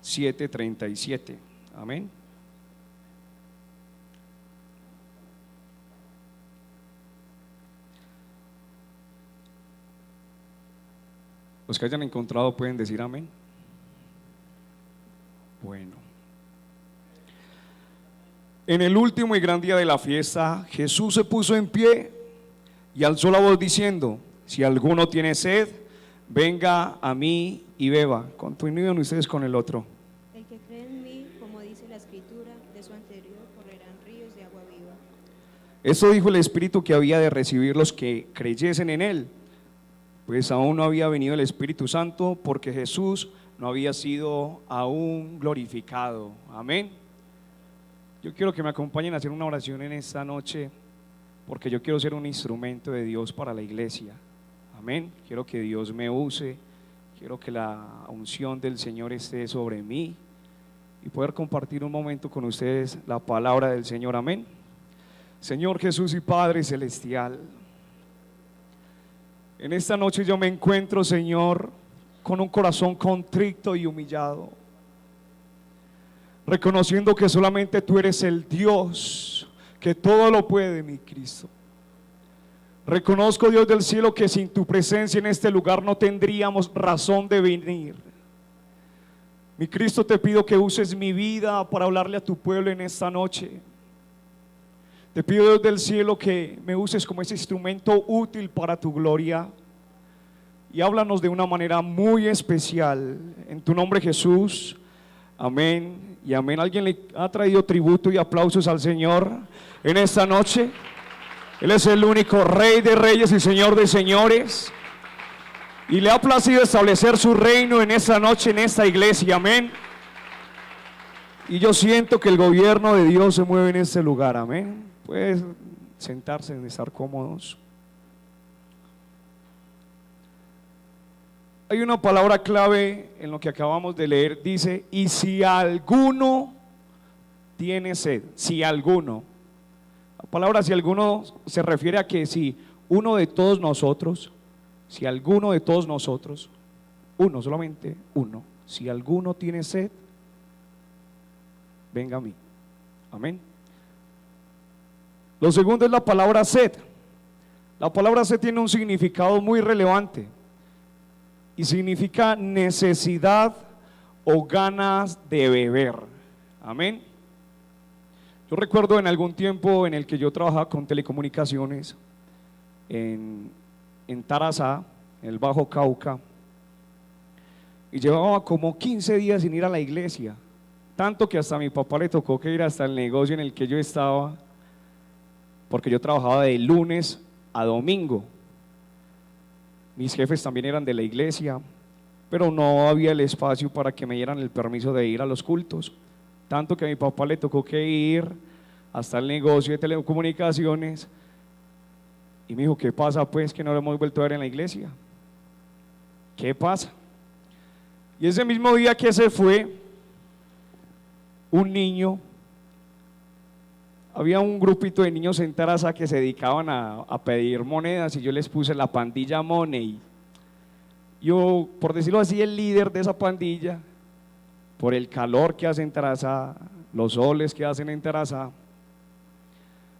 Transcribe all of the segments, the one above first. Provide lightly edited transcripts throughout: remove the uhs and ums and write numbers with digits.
7:37. Amén. Los que hayan encontrado pueden decir amén. Bueno. En el último y gran día de la fiesta, Jesús se puso en pie y alzó la voz diciendo: si alguno tiene sed, venga a mí y beba. Continúen ustedes con el otro. El que cree en mí, como dice la Escritura, de su interior correrán ríos de agua viva. Esto dijo el Espíritu que había de recibir los que creyesen en él, pues aún no había venido el Espíritu Santo, porque Jesús no había sido aún glorificado. Amén. Yo quiero que me acompañen a hacer una oración en esta noche, porque yo quiero ser un instrumento de Dios para la iglesia. Amén. Quiero que Dios me use, quiero que la unción del Señor esté sobre mí y poder compartir un momento con ustedes la palabra del Señor. Amén. Señor Jesús y Padre Celestial, en esta noche yo me encuentro, Señor, con un corazón contrito y humillado, reconociendo que solamente tú eres el Dios que todo lo puede, mi Cristo. Reconozco, Dios del cielo, que sin tu presencia en este lugar no tendríamos razón de venir. Mi Cristo, te pido que uses mi vida para hablarle a tu pueblo en esta noche. Te pido, Dios del cielo, que me uses como ese instrumento útil para tu gloria, y háblanos de una manera muy especial. En tu nombre, Jesús, amén y amén. ¿Alguien le ha traído tributo y aplausos al Señor en esta noche? Él es el único Rey de reyes y Señor de señores, y le ha placido establecer su reino en esta noche, en esta iglesia. Amén. Y yo siento que el gobierno de Dios se mueve en este lugar. Amén. Pueden sentarse y estar cómodos. Hay una palabra clave en lo que acabamos de leer. Dice: y si alguno tiene sed. Si alguno. La palabra si alguno se refiere a que si uno de todos nosotros, si alguno de todos nosotros, uno, solamente uno, si alguno tiene sed, venga a mí. Amén. Lo segundo es la palabra sed. La palabra sed tiene un significado muy relevante y significa necesidad o ganas de beber. Amén. Yo recuerdo en algún tiempo en el que yo trabajaba con telecomunicaciones en Tarazá, en el Bajo Cauca, y llevaba como 15 días sin ir a la iglesia, tanto que hasta a mi papá le tocó que ir hasta el negocio en el que yo estaba, porque yo trabajaba de lunes a domingo. Mis jefes también eran de la iglesia, pero no había el espacio para que me dieran el permiso de ir a los cultos, tanto que a mi papá le tocó que ir hasta el negocio de telecomunicaciones. Y me dijo: ¿qué pasa pues que no lo hemos vuelto a ver en la iglesia? ¿Qué pasa? Y ese mismo día que se fue, un niño, había un grupito de niños en Tarazá que se dedicaban a pedir monedas, y yo les puse la pandilla Money. Yo, por decirlo así, el líder de esa pandilla, por el calor que hace en Tarazá, los soles que hacen en Tarazá,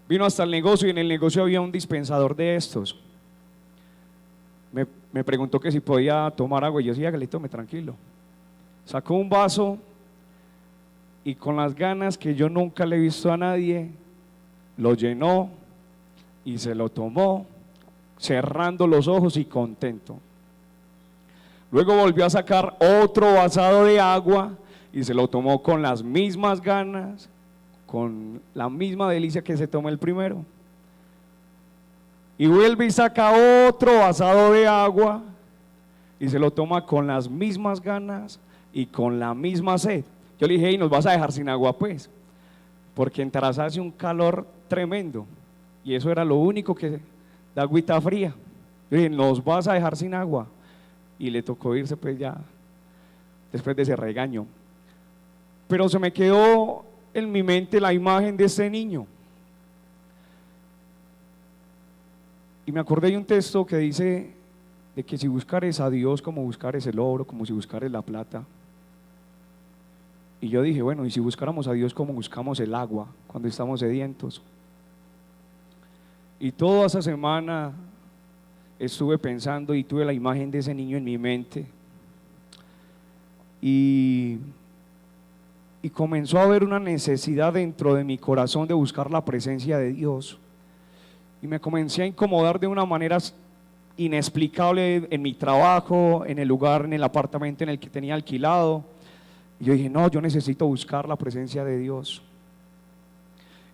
vino hasta el negocio, y en el negocio había un dispensador de estos. Me preguntó que si podía tomar agua, y yo decía: Galito, tome tranquilo. Sacó un vaso y con las ganas que yo nunca le he visto a nadie, lo llenó y se lo tomó, cerrando los ojos y contento. Luego volvió a sacar otro vasado de agua y se lo tomó con las mismas ganas, con la misma delicia que se tomó el primero. Y vuelve y saca otro vasado de agua y se lo toma con las mismas ganas y con la misma sed. Yo le dije: hey, ¿nos vas a dejar sin agua pues? Porque en Tarazá hace un calor tremendo, y eso era lo único que da agüita fría. Yo dije: ¿nos vas a dejar sin agua? Y le tocó irse pues ya, después de ese regaño. Pero se me quedó en mi mente la imagen de ese niño, y me acordé de un texto que dice de que si buscares a Dios como buscares el oro, como si buscares la plata, Y yo dije, bueno, ¿y si buscáramos a Dios como buscamos el agua cuando estamos sedientos? Y toda esa semana estuve pensando y tuve la imagen de ese niño en mi mente. Y comenzó a haber una necesidad dentro de mi corazón de buscar la presencia de Dios. Y me comencé a incomodar de una manera inexplicable en mi trabajo, en el lugar, en el apartamento en el que tenía alquilado. Y yo dije, no, yo necesito buscar la presencia de Dios.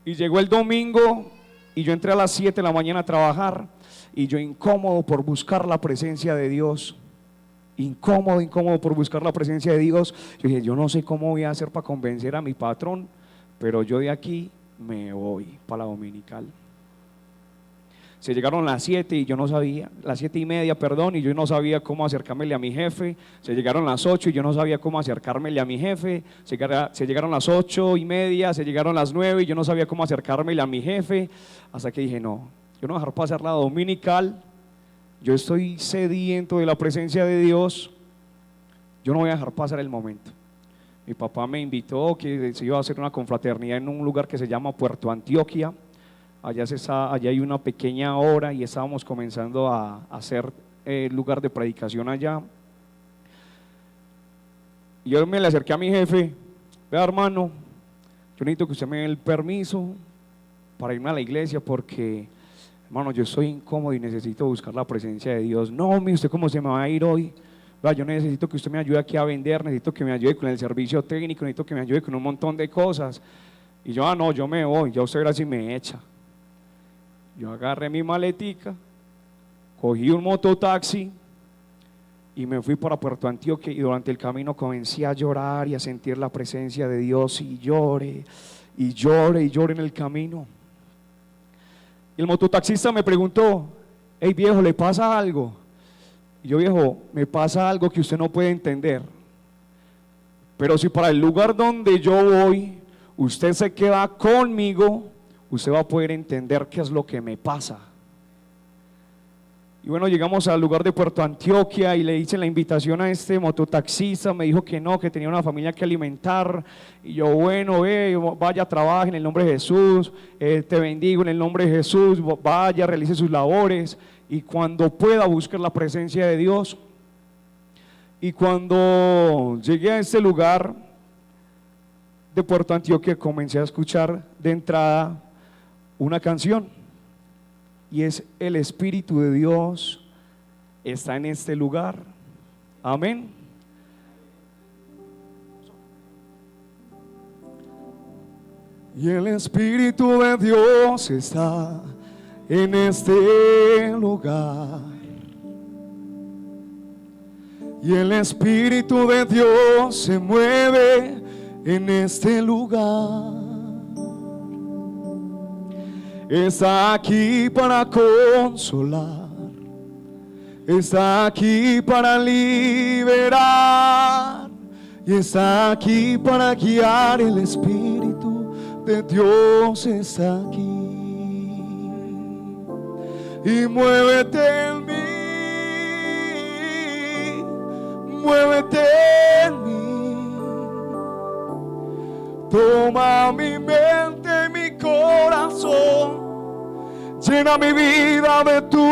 Y llegó el domingo y yo entré a las 7 de la mañana a trabajar y yo incómodo por buscar la presencia de Dios. Incómodo por buscar la presencia de Dios. Yo dije, yo no sé cómo voy a hacer para convencer a mi patrón, pero yo de aquí me voy para la dominical. Se llegaron las 7 y yo no sabía, las 7:30, perdón, y yo no sabía cómo acercármele a mi jefe. Se llegaron las 8 y yo no sabía cómo acercármele a mi jefe. Se llegaron las 8:30, se llegaron las 9 y yo no sabía cómo acercármele a mi jefe. Hasta que dije, no, yo no voy a dejar pasar la dominical. Yo estoy sediento de la presencia de Dios. Yo no voy a dejar pasar el momento. Mi papá me invitó que se iba a hacer una confraternidad en un lugar que se llama Puerto Antioquia. Allá hay una pequeña obra y estábamos comenzando a hacer lugar de predicación allá. Y yo me le acerqué a mi jefe, vea hermano, yo necesito que usted me dé el permiso para irme a la iglesia porque, hermano, yo estoy incómodo y necesito buscar la presencia de Dios. No, mire, ¿usted cómo se me va a ir hoy? Vea, yo necesito que usted me ayude aquí a vender, necesito que me ayude con el servicio técnico, necesito que me ayude con un montón de cosas. Y yo, no, yo me voy, ya usted verá si me echa. Yo agarré mi maletica, cogí un mototaxi y me fui para Puerto Antioquia y durante el camino comencé a llorar y a sentir la presencia de Dios y lloré y lloré y lloré en el camino. Y el mototaxista me preguntó, hey viejo, ¿le pasa algo? Y yo, viejo, me pasa algo que usted no puede entender, pero si para el lugar donde yo voy usted se queda conmigo, usted va a poder entender qué es lo que me pasa. Y bueno, llegamos al lugar de Puerto Antioquia y le hice la invitación a este mototaxista. Me dijo que no, que tenía una familia que alimentar. Y yo, bueno, vaya, trabaje en el nombre de Jesús, te bendigo en el nombre de Jesús, vaya, realice sus labores y cuando pueda buscar la presencia de Dios. Y cuando llegué a este lugar de Puerto Antioquia comencé a escuchar de entrada una canción y es el Espíritu de Dios está en este lugar. Amén. Y el Espíritu de Dios está en este lugar. Y el Espíritu de Dios se mueve en este lugar. Está aquí para consolar, está aquí para liberar y está aquí para guiar. El Espíritu de Dios está aquí y muévete en mí, muévete en mí, toma mi mente, mi corazón, llena mi vida de tu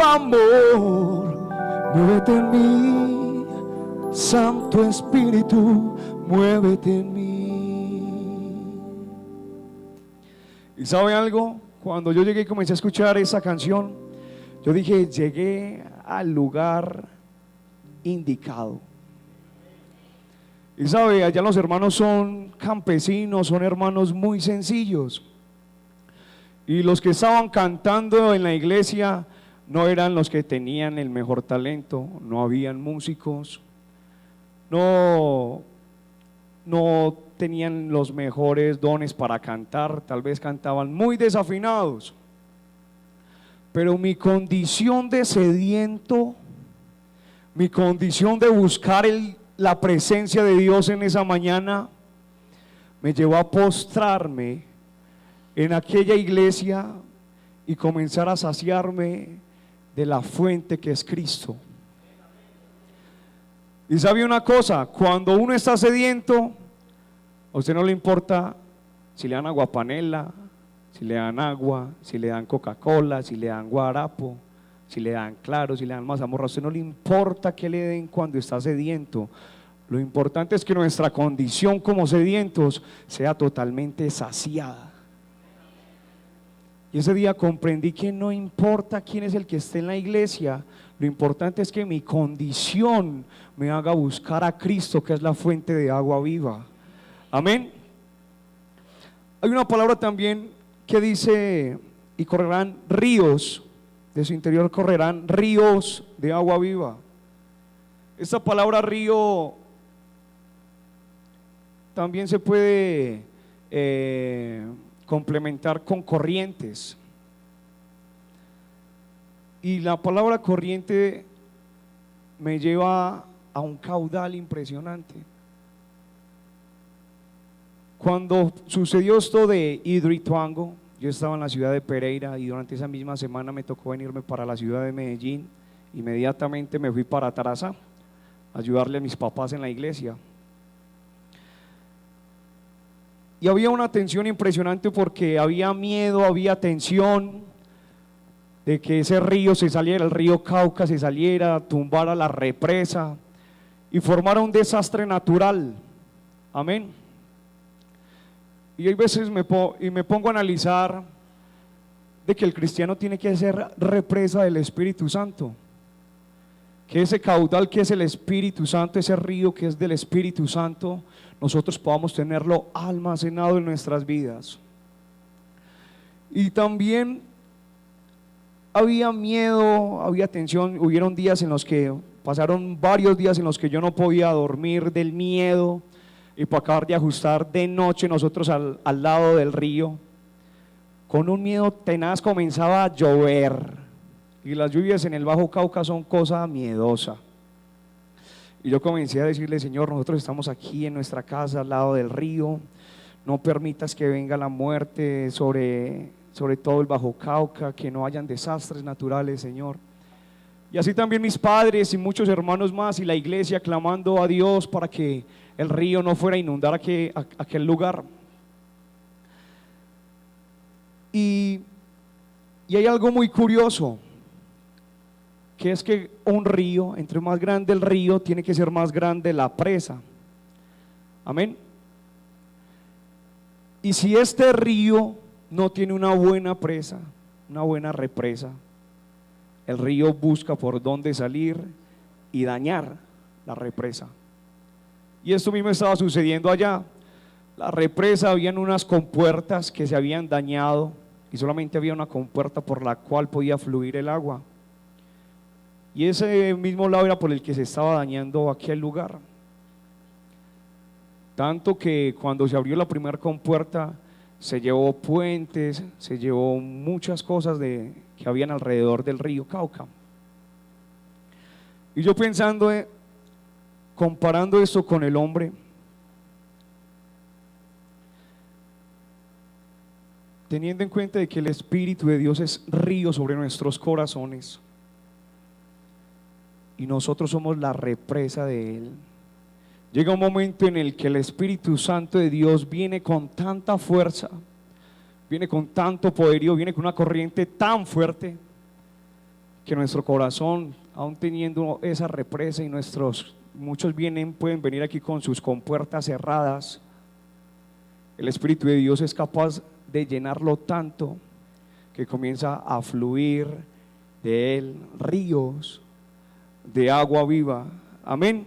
amor, muévete en mí, Santo Espíritu, muévete en mí. ¿Y sabe algo? Cuando yo llegué y comencé a escuchar esa canción, yo dije, llegué al lugar indicado. Y sabe, allá los hermanos son campesinos, son hermanos muy sencillos. Y los que estaban cantando en la iglesia no eran los que tenían el mejor talento, no habían músicos, no tenían los mejores dones para cantar, tal vez cantaban muy desafinados. Pero mi condición de sediento, mi condición de buscar la presencia de Dios en esa mañana, me llevó a postrarme en aquella iglesia y comenzar a saciarme de la fuente que es Cristo. Y sabe una cosa, cuando uno está sediento, A usted no le importa si le dan agua panela, si le dan agua, si le dan Coca-Cola, si le dan guarapo, si le dan claro, si le dan mazamorra. A usted no le importa que le den cuando está sediento. Lo importante es que nuestra condición como sedientos sea totalmente saciada. Y ese día comprendí que no importa quién es el que esté en la iglesia, lo importante es que mi condición me haga buscar a Cristo, que es la fuente de agua viva. Amén. Hay una palabra también que dice: y correrán ríos, de su interior correrán ríos de agua viva. Esta palabra río también se puede complementar con corrientes. Y la palabra corriente me lleva a un caudal impresionante. Cuando sucedió esto de Hidroituango, yo estaba en la ciudad de Pereira y durante esa misma semana me tocó venirme para la ciudad de Medellín. Inmediatamente me fui para Tarazá a ayudarle a mis papás en la iglesia. Y había una tensión impresionante porque había miedo, había tensión de que ese río se saliera, el río Cauca se saliera, tumbara la represa y formara un desastre natural. Amén. Y hay veces me pongo a analizar de que el cristiano tiene que ser represa del Espíritu Santo, que ese caudal que es el Espíritu Santo, ese río que es del Espíritu Santo, nosotros podamos tenerlo almacenado en nuestras vidas. Y también había miedo, había tensión, hubieron días en los que, pasaron varios días en los que yo no podía dormir del miedo, y por acabar de ajustar de noche nosotros al lado del río, con un miedo tenaz comenzaba a llover, y las lluvias en el Bajo Cauca son cosa miedosa. Y yo comencé a decirle: Señor, nosotros estamos aquí en nuestra casa al lado del río, no permitas que venga la muerte sobre todo el Bajo Cauca, que no hayan desastres naturales, Señor. Y así también mis padres y muchos hermanos más y la iglesia clamando a Dios para que el río no fuera a inundar aquel lugar. Y hay algo muy curioso, que es que un río, entre más grande el río, tiene que ser más grande la presa. Amén. Y si este río no tiene una buena presa, una buena represa, el río busca por dónde salir y dañar la represa. Y esto mismo estaba sucediendo allá. La represa, habían unas compuertas que se habían dañado y solamente había una compuerta por la cual podía fluir el agua. Y ese mismo lado era por el que se estaba dañando aquel lugar. Tanto que cuando se abrió la primera compuerta, se llevó puentes, se llevó muchas cosas que habían alrededor del río Cauca. Y yo pensando, comparando esto con el hombre, teniendo en cuenta de que el Espíritu de Dios es río sobre nuestros corazones y nosotros somos la represa de Él, llega un momento en el que el Espíritu Santo de Dios viene con tanta fuerza, viene con tanto poderío, viene con una corriente tan fuerte que nuestro corazón, aún teniendo esa represa, y muchos pueden venir aquí con sus compuertas cerradas, el Espíritu de Dios es capaz de llenarlo tanto que comienza a fluir de él ríos de agua viva. Amén.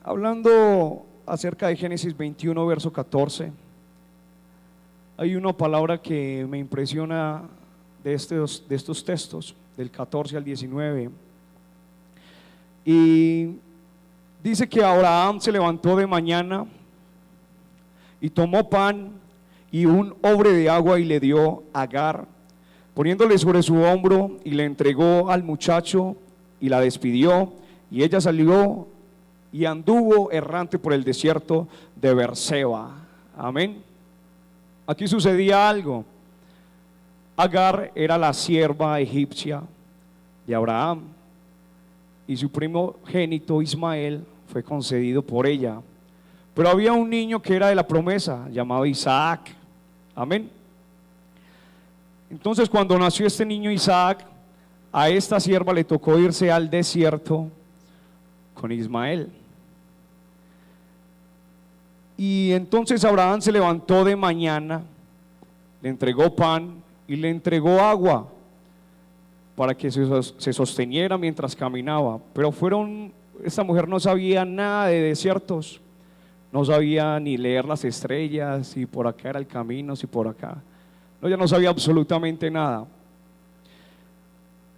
Hablando acerca de Génesis 21 verso 14, hay una palabra que me impresiona de estos textos, del 14 al 19, y dice que Abraham se levantó de mañana y tomó pan y un odre de agua y le dio a Agar, poniéndole sobre su hombro, y le entregó al muchacho y la despidió, y ella salió y anduvo errante por el desierto de Beerseba. Amén. Aquí sucedía algo. Agar era la sierva egipcia de Abraham, y su primogénito Ismael fue concedido por ella. Pero había un niño que era de la promesa, llamado Isaac. Amén. Entonces, cuando nació este niño Isaac, a esta sierva le tocó irse al desierto con Ismael. Y entonces Abraham se levantó de mañana, le entregó pan y le entregó agua para que se sosteniera mientras caminaba. Pero esta mujer no sabía nada de desiertos, no sabía ni leer las estrellas, si por acá era el camino, si por acá. No, ella no sabía absolutamente nada.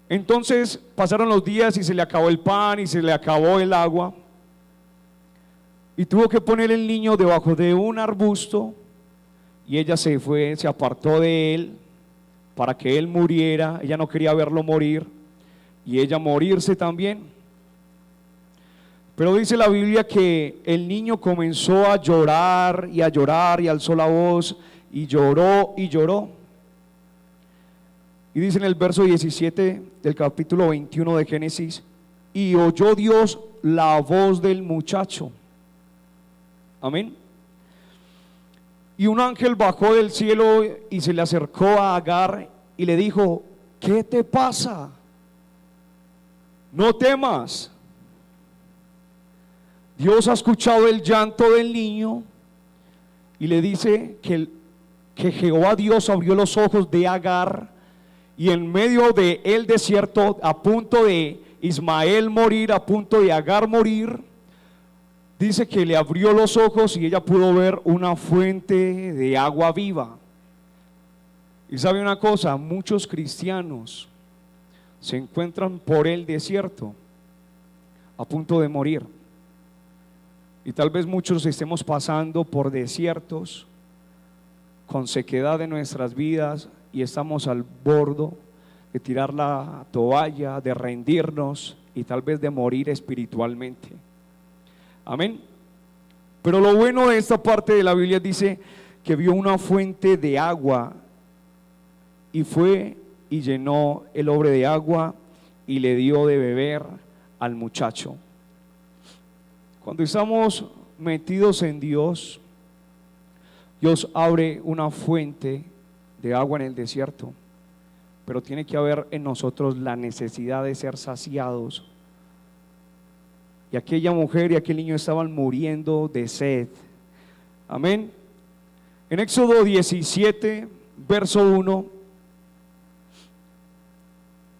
Entonces pasaron los días y se le acabó el pan y se le acabó el agua. Y tuvo que poner el niño debajo de un arbusto. Y ella se apartó de él para que él muriera. Ella no quería verlo morir y ella morirse también. Pero dice la Biblia que el niño comenzó a llorar y alzó la voz y lloró y lloró. Y dice en el verso 17 del capítulo 21 de Génesis: y oyó Dios la voz del muchacho. Amén. Y un ángel bajó del cielo y se le acercó a Agar y le dijo: ¿qué te pasa? No temas. Dios ha escuchado el llanto del niño. Y le dice que Jehová Dios abrió los ojos de Agar, y en medio del desierto, a punto de Ismael morir, a punto de Agar morir, dice que le abrió los ojos y ella pudo ver una fuente de agua viva. Y sabe una cosa, muchos cristianos se encuentran por el desierto a punto de morir. Y tal vez muchos estemos pasando por desiertos con sequedad de nuestras vidas y estamos al borde de tirar la toalla, de rendirnos y tal vez de morir espiritualmente. Amén. Pero lo bueno de esta parte de la Biblia dice que vio una fuente de agua y fue y llenó el odre de agua y le dio de beber al muchacho. Cuando estamos metidos en Dios, Dios abre una fuente de agua en el desierto, pero tiene que haber en nosotros la necesidad de ser saciados. Y aquella mujer y aquel niño estaban muriendo de sed. Amén. En Éxodo 17, verso 1,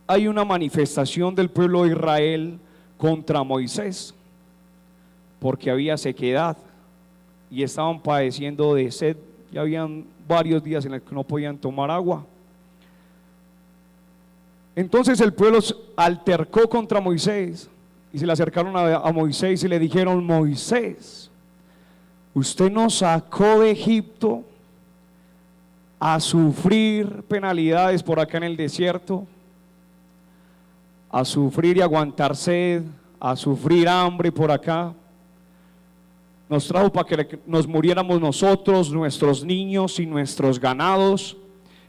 hay una manifestación del pueblo de Israel contra Moisés, porque había sequedad y estaban padeciendo de sed. Ya habían varios días en los que no podían tomar agua. Entonces el pueblo altercó contra Moisés y se le acercaron a Moisés y le dijeron: Moisés, usted nos sacó de Egipto a sufrir penalidades por acá en el desierto, a sufrir y aguantar sed, a sufrir hambre por acá. Nos trajo para que nos muriéramos nosotros, nuestros niños y nuestros ganados.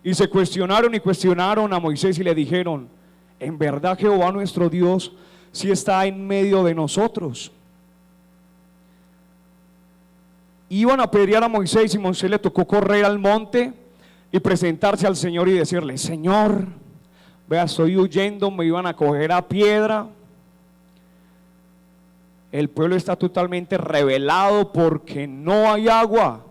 Y se cuestionaron a Moisés y le dijeron: en verdad Jehová nuestro Dios sí está en medio de nosotros. Iban a apedrear a Moisés y Moisés le tocó correr al monte y presentarse al Señor y decirle: Señor, vea, estoy huyendo, me iban a coger a piedra. El pueblo está totalmente rebelado porque no hay agua.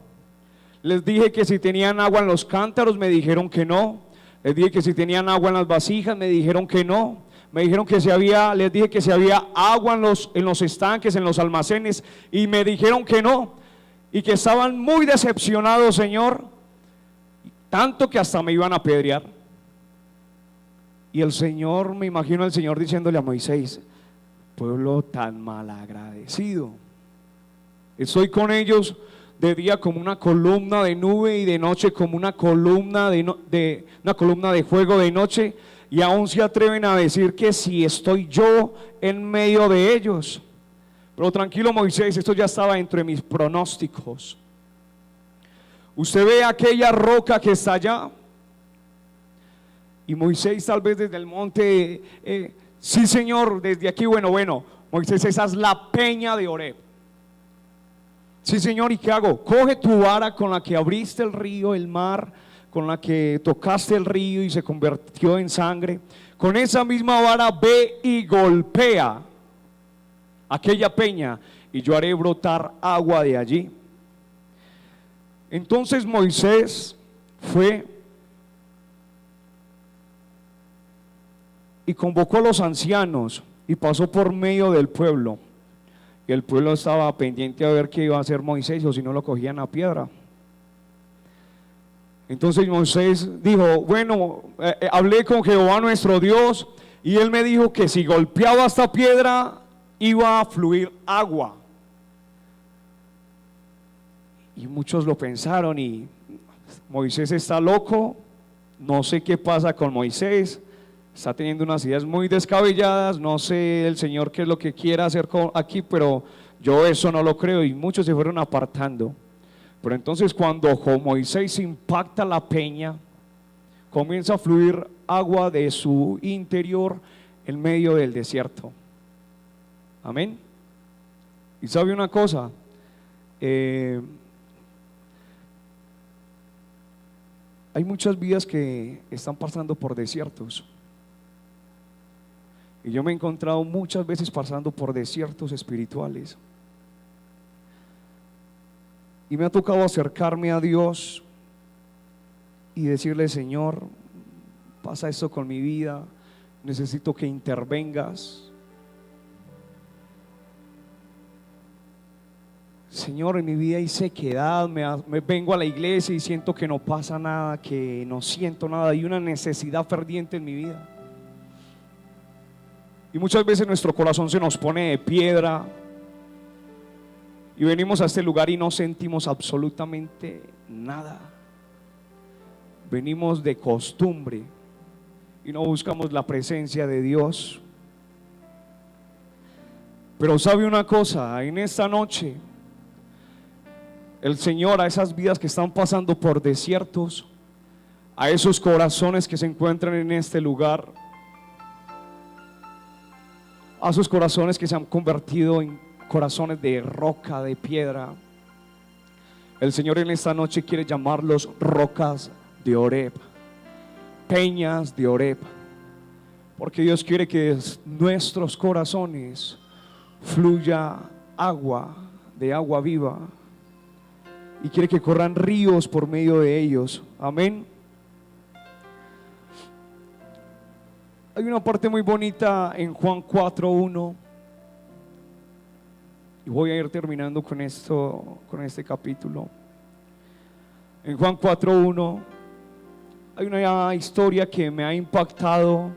Les dije que si tenían agua en los cántaros, me dijeron que no. Les dije que si tenían agua en las vasijas, me dijeron que no. Me dijeron que les dije que si había agua en los estanques, en los almacenes, y me dijeron que no. Y que estaban muy decepcionados, Señor, tanto que hasta me iban a apedrear. Y el Señor, me imagino al Señor diciéndole a Moisés: pueblo tan malagradecido, estoy con ellos de día como una columna de nube y de noche como una columna de fuego de noche, y aún se atreven a decir que si estoy yo en medio de ellos. Pero tranquilo, Moisés, esto ya estaba entre mis pronósticos. Usted ve aquella roca que está allá, y Moisés tal vez desde el monte, sí Señor, desde aquí, bueno, Moisés, esa es la peña de Oreb. Sí, Señor, ¿y qué hago? Coge tu vara con la que abriste el río, el mar, con la que tocaste el río y se convirtió en sangre. Con esa misma vara ve y golpea aquella peña y yo haré brotar agua de allí. Entonces Moisés fue y convocó a los ancianos y pasó por medio del pueblo. Y el pueblo estaba pendiente a ver qué iba a hacer Moisés, o si no lo cogían a piedra. Entonces Moisés dijo, bueno, hablé con Jehová nuestro Dios, y él me dijo que si golpeaba esta piedra iba a fluir agua. Y muchos lo pensaron, y Moisés está loco, no sé qué pasa con Moisés, está teniendo unas ideas muy descabelladas, no sé el Señor qué es lo que quiera hacer aquí, pero yo eso no lo creo, y muchos se fueron apartando. Pero entonces cuando Moisés impacta la peña, comienza a fluir agua de su interior en medio del desierto. Amén. Y sabe una cosa, hay muchas vidas que están pasando por desiertos. Y yo me he encontrado muchas veces pasando por desiertos espirituales. Y me ha tocado acercarme a Dios y decirle, Señor, pasa esto con mi vida, necesito que intervengas. Señor, en mi vida hay sequedad, me vengo a la iglesia y siento que no pasa nada, que no siento nada, hay una necesidad ferviente en mi vida. Y muchas veces nuestro corazón se nos pone de piedra y venimos a este lugar y no sentimos absolutamente nada. Venimos de costumbre y no buscamos la presencia de Dios. Pero sabe una cosa, en esta noche el Señor a esas vidas que están pasando por desiertos, a esos corazones que se encuentran en este lugar, a esos corazones que se han convertido en corazones de roca, de piedra, el Señor en esta noche quiere llamarlos rocas de Oreb, peñas de Oreb, porque Dios quiere que de nuestros corazones fluya agua, de agua viva, y quiere que corran ríos por medio de ellos. Amén. Hay una parte muy bonita en Juan 4:1, y voy a ir terminando con esto, con este capítulo. En Juan 4:1 hay una historia que me ha impactado,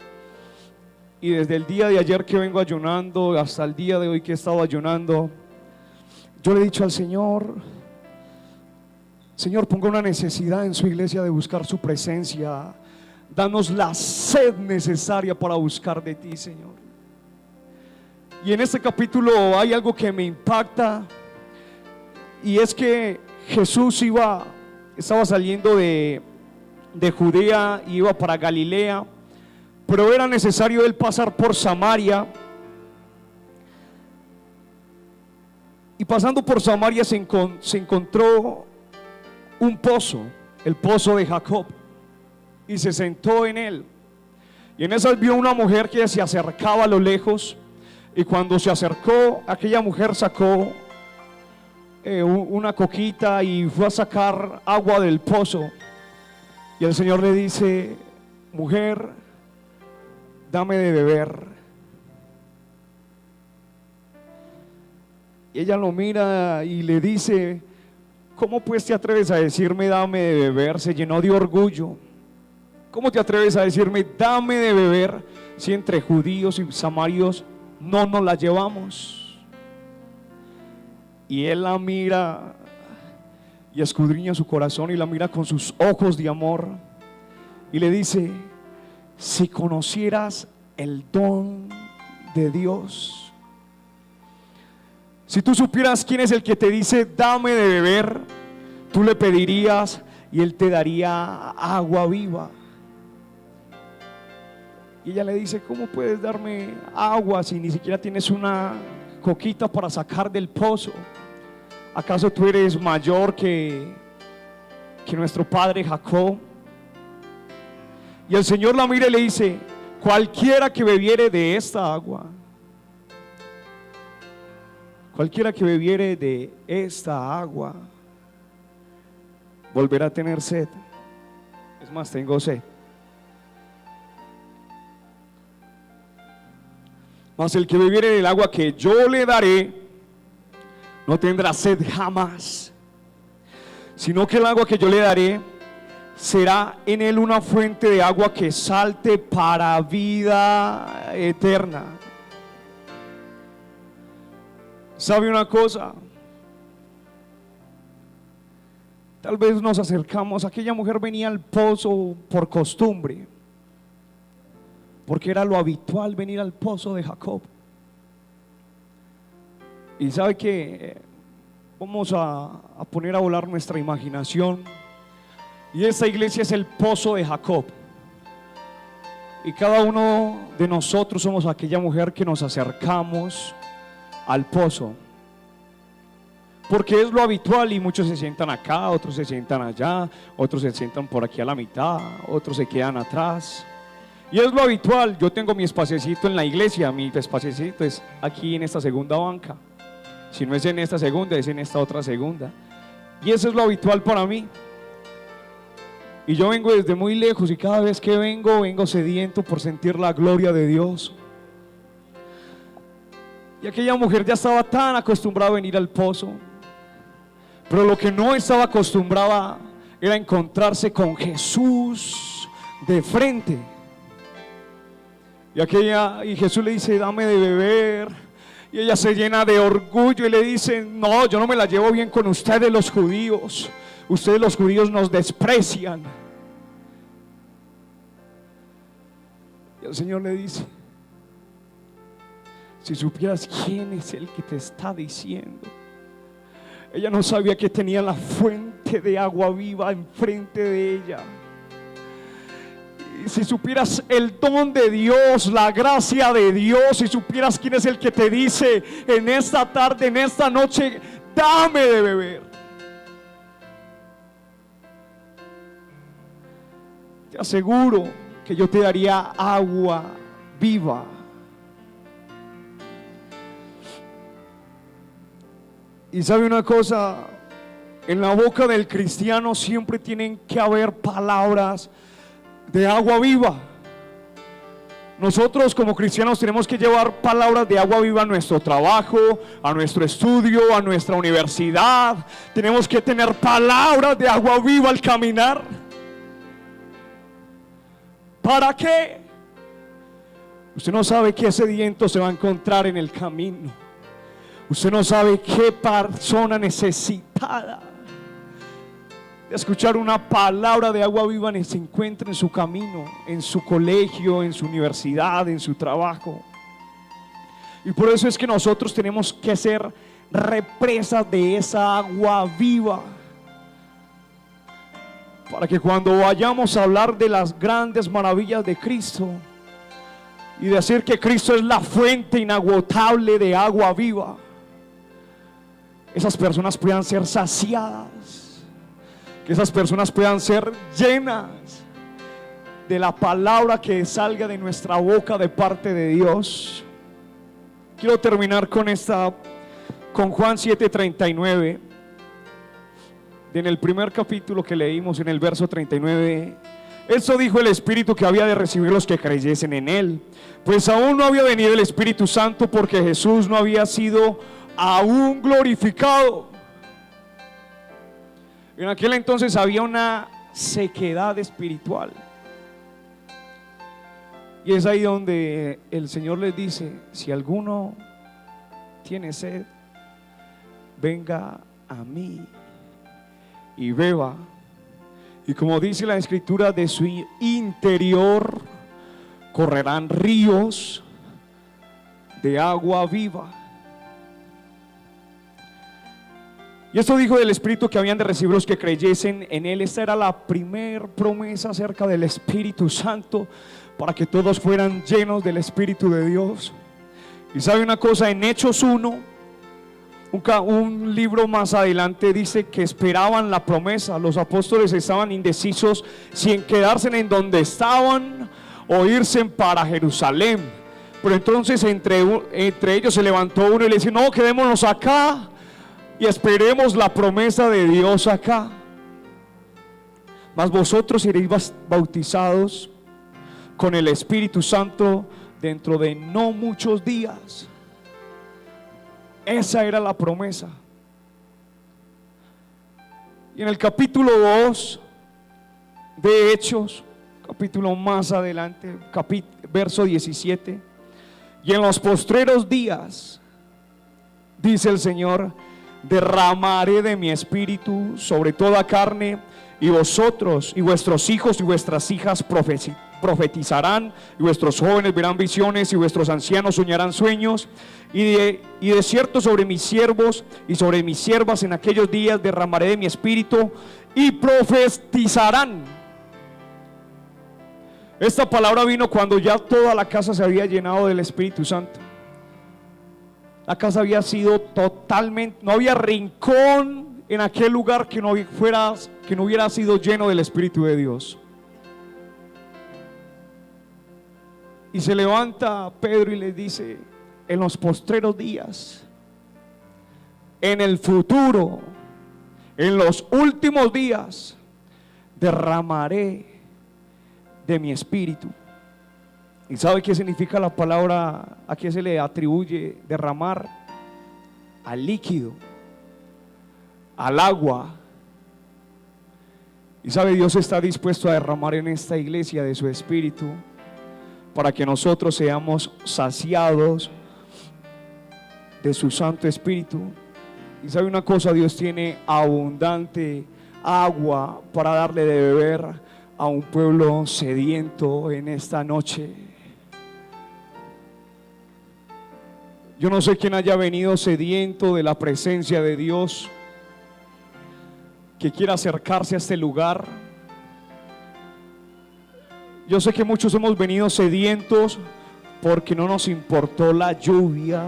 y desde el día de ayer que vengo ayunando hasta el día de hoy que he estado ayunando, yo le he dicho al Señor, Señor, ponga una necesidad en su iglesia de buscar su presencia. Danos la sed necesaria para buscar de ti, Señor. Y en este capítulo hay algo que me impacta, y es que Jesús estaba saliendo de Judea y iba para Galilea, pero era necesario él pasar por Samaria. Y pasando por Samaria se encontró un pozo, el pozo de Jacob, y se sentó en él. Y en esas vio una mujer que se acercaba a lo lejos, y cuando se acercó, aquella mujer sacó una coquita y fue a sacar agua del pozo. Y el Señor le dice, mujer, dame de beber. Y ella lo mira y le dice, ¿cómo pues te atreves a decirme dame de beber? Se llenó de orgullo. ¿Cómo te atreves a decirme dame de beber si entre judíos y samarios no nos la llevamos? Y él la mira y escudriña su corazón y la mira con sus ojos de amor y le dice, si conocieras el don de Dios, si tú supieras quién es el que te dice dame de beber, tú le pedirías y él te daría agua viva. Y ella le dice: ¿cómo puedes darme agua si ni siquiera tienes una coquita para sacar del pozo? ¿Acaso tú eres mayor que nuestro padre Jacob? Y el Señor la mira y le dice: cualquiera que bebiere de esta agua, cualquiera que bebiere de esta agua, volverá a tener sed. Es más, tengo sed. Mas el que bebiere del agua que yo le daré, no tendrá sed jamás, sino que el agua que yo le daré será en él una fuente de agua que salte para vida eterna. ¿Sabe una cosa? Tal vez nos acercamos, aquella mujer venía al pozo por costumbre, porque era lo habitual venir al pozo de Jacob. Y sabe que vamos a poner a volar nuestra imaginación, y esta iglesia es el pozo de Jacob, y cada uno de nosotros somos aquella mujer que nos acercamos al pozo, porque es lo habitual, y muchos se sientan acá, otros se sientan allá, otros se sientan por aquí a la mitad, otros se quedan atrás. Y es lo habitual. Yo tengo mi espaciecito en la iglesia, mi espaciecito es aquí en esta segunda banca. Si no es en esta segunda, es en esta otra segunda. Y eso es lo habitual para mí. Y yo vengo desde muy lejos, y cada vez que vengo sediento por sentir la gloria de Dios. Y aquella mujer ya estaba tan acostumbrada a venir al pozo, pero lo que no estaba acostumbrada era encontrarse con Jesús de frente. Y Jesús le dice: dame de beber. Y ella se llena de orgullo y le dice: no, yo no me la llevo bien con ustedes los judíos. Ustedes los judíos nos desprecian. Y el Señor le dice: si supieras quién es el que te está diciendo. Ella no sabía que tenía la fuente de agua viva enfrente de ella. Si supieras el don de Dios, la gracia de Dios, si supieras quién es el que te dice en esta tarde, en esta noche: dame de beber. Te aseguro que yo te daría agua viva. Y sabe una cosa, en la boca del cristiano siempre tienen que haber palabras de agua viva. Nosotros como cristianos tenemos que llevar palabras de agua viva a nuestro trabajo, a nuestro estudio, a nuestra universidad. Tenemos que tener palabras de agua viva al caminar. ¿Para qué? Usted no sabe qué sediento se va a encontrar en el camino. Usted no sabe qué persona necesitada de escuchar una palabra de agua viva se encuentra en su camino, en su colegio, en su universidad, en su trabajo. Y por eso es que nosotros tenemos que ser represas de esa agua viva, para que cuando vayamos a hablar de las grandes maravillas de Cristo y decir que Cristo es la fuente inagotable de agua viva, esas personas puedan ser saciadas, que esas personas puedan ser llenas de la palabra que salga de nuestra boca de parte de Dios. Quiero terminar con Juan 7:39. En el primer capítulo que leímos, en el verso 39, esto dijo el Espíritu que había de recibir los que creyesen en él, pues aún no había venido el Espíritu Santo, porque Jesús no había sido aún glorificado. En aquel entonces había una sequedad espiritual, y es ahí donde el Señor les dice: si alguno tiene sed, venga a mí y beba. Y como dice la Escritura, de su interior correrán ríos de agua viva. Y esto dijo del Espíritu que habían de recibir los que creyesen en él. Esta era la primer promesa acerca del Espíritu Santo, para que todos fueran llenos del Espíritu de Dios. Y sabe una cosa, en Hechos 1, un libro más adelante, dice que esperaban la promesa. Los apóstoles estaban indecisos si en quedarse en donde estaban o irse para Jerusalén. Pero entonces entre ellos se levantó uno y le dice: no, quedémonos acá y esperemos la promesa de Dios acá. Mas vosotros seréis bautizados con el Espíritu Santo dentro de no muchos días. Esa era la promesa. Y en el capítulo 2 de Hechos, capítulo más adelante, verso 17: y en los postreros días, dice el Señor, derramaré de mi espíritu sobre toda carne, y vosotros y vuestros hijos y vuestras hijas profetizarán, y vuestros jóvenes verán visiones, y vuestros ancianos soñarán sueños. Y de cierto sobre mis siervos y sobre mis siervas en aquellos días derramaré de mi espíritu, y profetizarán. Esta palabra vino cuando ya toda la casa se había llenado del Espíritu Santo. La casa había sido totalmente, no había rincón en aquel lugar que no hubiera sido lleno del Espíritu de Dios. Y se levanta Pedro y le dice: en los postreros días, en el futuro, en los últimos días, derramaré de mi espíritu. ¿Y sabe qué significa la palabra? ¿A qué se le atribuye derramar? Al líquido, al agua. Y sabe, Dios está dispuesto a derramar en esta iglesia de su espíritu para que nosotros seamos saciados de su Santo Espíritu. Y sabe una cosa, Dios tiene abundante agua para darle de beber a un pueblo sediento en esta noche. Yo no sé quién haya venido sediento de la presencia de Dios, que quiera acercarse a este lugar. Yo sé que muchos hemos venido sedientos porque no nos importó la lluvia,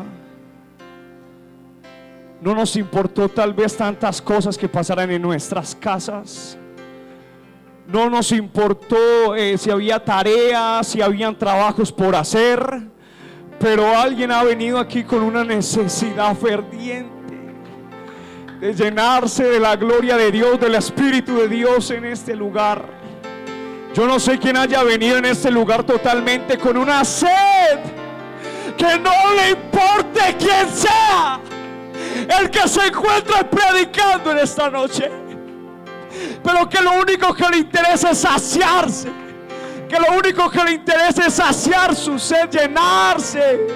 no nos importó tal vez tantas cosas que pasaran en nuestras casas, no nos importó si había tareas, si habían trabajos por hacer, pero alguien ha venido aquí con una necesidad ferviente de llenarse de la gloria de Dios, del Espíritu de Dios en este lugar. Yo no sé quién haya venido en este lugar totalmente con una sed, que no le importe quién sea el que se encuentra predicando en esta noche, pero que lo único que le interesa es saciarse, que lo único que le interesa es saciar su sed, llenarse.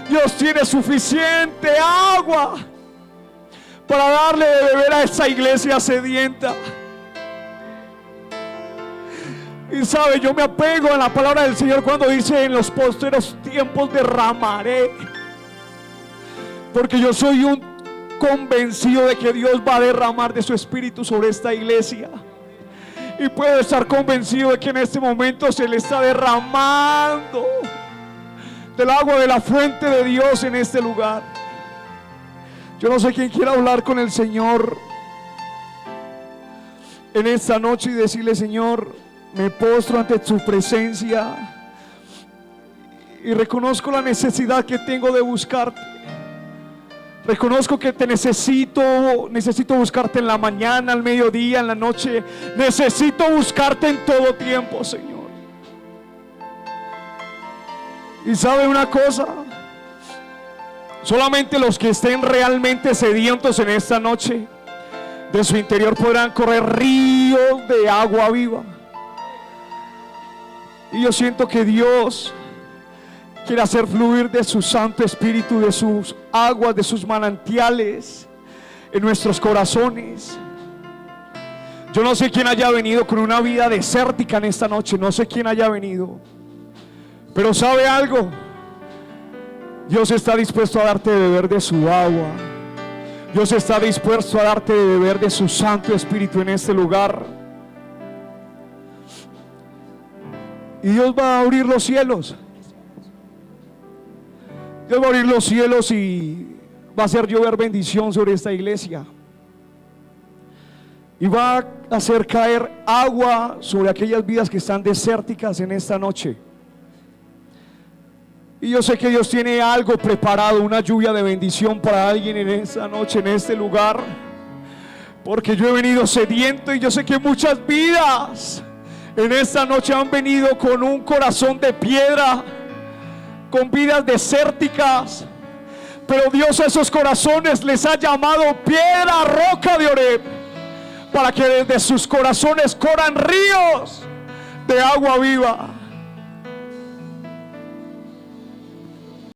Dios tiene suficiente agua para darle de beber a esta iglesia sedienta. Y sabe, yo me apego a la palabra del Señor cuando dice: en los postreros tiempos derramaré. Porque yo soy un convencido de que Dios va a derramar de su espíritu sobre esta iglesia. Y puedo estar convencido de que en este momento se le está derramando del agua de la fuente de Dios en este lugar. Yo no sé quién quiera hablar con el Señor en esta noche y decirle: Señor, me postro ante su presencia y reconozco la necesidad que tengo de buscarte. Reconozco que te necesito buscarte en la mañana, al mediodía, en la noche. Necesito buscarte en todo tiempo, Señor. Y sabe una cosa, solamente los que estén realmente sedientos en esta noche, de su interior podrán correr ríos de agua viva. Y yo siento que Dios quiere hacer fluir de su Santo Espíritu, de sus aguas, de sus manantiales en nuestros corazones. Yo no sé quién haya venido con una vida desértica en esta noche, no sé quién haya venido, pero ¿sabe algo? Dios está dispuesto a darte de beber de su agua. Dios está dispuesto a darte de beber de su Santo Espíritu en este lugar. Y Dios va a abrir los cielos. Dios va a abrir los cielos y va a hacer llover bendición sobre esta iglesia. Y va a hacer caer agua sobre aquellas vidas que están desérticas en esta noche. Y yo sé que Dios tiene algo preparado, una lluvia de bendición para alguien en esta noche, en este lugar. Porque yo he venido sediento y yo sé que muchas vidas en esta noche han venido con un corazón de piedra, con vidas desérticas. Pero Dios a esos corazones les ha llamado piedra, roca de Oreb, para que desde sus corazones corran ríos de agua viva.